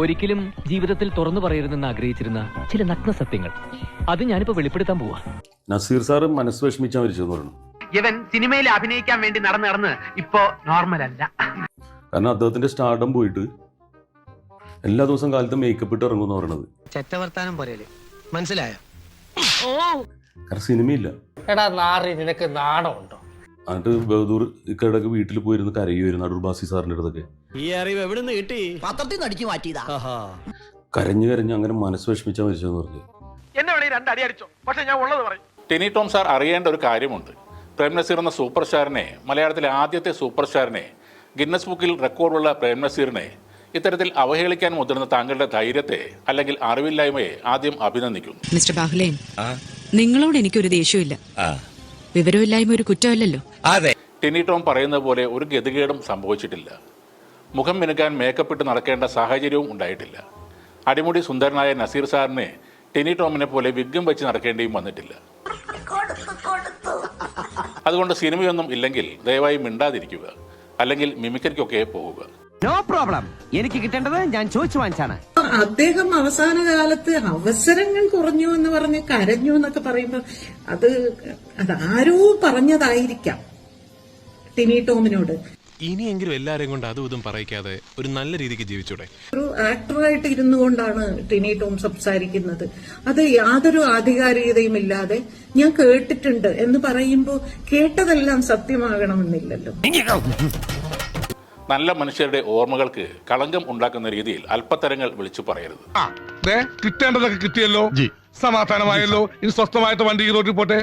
ഒരിക്കലും ജീവിതത്തിൽ തുറന്നു പറയരുതെന്ന് ആഗ്രഹിച്ചിരുന്ന ചില നഗ്ന സത്യങ്ങൾ അത് ഞാനിപ്പോ വെളിപ്പെടുത്താൻ പോവാ. നസീർ സാറ് മനസ്സ് വിഷമിച്ചാ മരിച്ചെന്ന് പറഞ്ഞു. ഇവൻ സിനിമയിൽ അഭിനയിക്കാൻ വേണ്ടി നടന്ന് ഇപ്പോ നോർമൽ അല്ല. കാരണം അദ്ദേഹത്തിന്റെ സ്റ്റാർഡം പോയിട്ട് എല്ലാ ദിവസം കാലത്ത് മേക്കപ്പ് ഇട്ട് ഇറങ്ങുമെന്ന് പറയണത്. ചെറ്റവർത്താനം പോരല്ലേ, മനസ്സിലായോ? കാരണം സിനിമയില്ല. എടാ നാറി, നിനക്ക് നാണമുണ്ടോ? എന്നിട്ട് ബഹദൂർ ഇക്കടക്ക് വീട്ടിൽ പോയിരുന്ന് കരയുമായിരുന്നു അടൂർ ബാസി സാറിന്റെ അടുത്തൊക്കെ. ഈ അറിവ് എവിടുന്ന് കിട്ടി? പത്രത്തിൽ നിന്ന് അടിച്ചു മാറ്റിയതാ. കരഞ്ഞ് അങ്ങനെ മനസ്സ് വിഷമിച്ചാ മരിച്ചെന്ന് പറഞ്ഞു. എന്നെ വേണേ രണ്ടടി അടിച്ചോ, പക്ഷെ ഞാൻ ഉള്ളത് പറയും. ടിനി ടോം സാർ അറിയേണ്ട ഒരു കാര്യമുണ്ട്. പ്രേം നസീർ എന്ന സൂപ്പർ സ്റ്റാറിനെ, മലയാളത്തിലെ ആദ്യത്തെ സൂപ്പർ സ്റ്റാറിനെ, ഗിന്നസ് ബുക്കിൽ റെക്കോർഡുള്ള പ്രേം നസീറിനെ ഇത്തരത്തിൽ അവഹേളിക്കാൻ മുതിർന്ന താങ്കളുടെ ധൈര്യത്തെ അല്ലെങ്കിൽ അറിവില്ലായ്മയെ ആദ്യം അഭിനന്ദിക്കുന്നു. മിസ്റ്റർ ബാഹുലേൻ, നിങ്ങളോട് എനിക്കൊരു ദേഷ്യമില്ല. വിവരമില്ലായ്മ ഒരു കുറ്റമല്ലല്ലോ. ടിനി ടോം പറയുന്നത് പോലെ ഒരു ഗതികേടും സംഭവിച്ചിട്ടില്ല. മുഖം മിനുക്കാൻ മേക്കപ്പ് ഇട്ട് നടക്കേണ്ട സാഹചര്യവും ഉണ്ടായിട്ടില്ല. അടിമുടി സുന്ദരനായ നസീർ സാറിനെ ടിനി ടോമിനെ പോലെ വിഗ്ഗം വെച്ച് നടക്കേണ്ടിയും വന്നിട്ടില്ല. അതുകൊണ്ട് സിനിമയൊന്നും ഇല്ലെങ്കിൽ ദയവായി മിണ്ടാതിരിക്കുക, അല്ലെങ്കിൽ മിമിക്രിക്കൊക്കെ പോവുക. നോ പ്രോബ്ലം, എനിക്ക് കിട്ടേണ്ടത് ഞാൻ ചോദിച്ചു വാങ്ങിച്ചാണ്. അദ്ദേഹം അവസാന കാലത്ത് അവസരങ്ങൾ കുറഞ്ഞു എന്ന് പറഞ്ഞ് കരഞ്ഞു എന്നൊക്കെ പറയുമ്പോ അതാരോ പറഞ്ഞതായിരിക്കാം ടിനി ടോമിനോട്. ഇനിയെങ്കിലും എല്ലാരെയും കൊണ്ട് അതും ഇതും പറയിക്കാതെ ഒരു നല്ല രീതിക്ക് ജീവിച്ചൂടെ? ഒരു ആക്ടറായിട്ട് ഇരുന്നു കൊണ്ടാണ് ടിനി ടോം സംസാരിക്കുന്നത്. അത് യാതൊരു ആധികാരികതയും ഇല്ലാതെ ഞാൻ കേട്ടിട്ടുണ്ട് എന്ന് പറയുമ്പോൾ കേട്ടതെല്ലാം സത്യമാകണമെന്നില്ലല്ലോ. നല്ല മനുഷ്യരുടെ ഓർമ്മകൾക്ക് കളങ്കം ഉണ്ടാക്കുന്ന രീതിയിൽ അല്പത്തരങ്ങൾ വിളിച്ചു പറയരുത്. കിട്ടേണ്ടതൊക്കെ കിട്ടിയല്ലോ, സമാധാനമായല്ലോ. ഇനി സ്വസ്ഥമായിട്ട് വണ്ടി ഈ റോഡിൽ പോട്ടെ.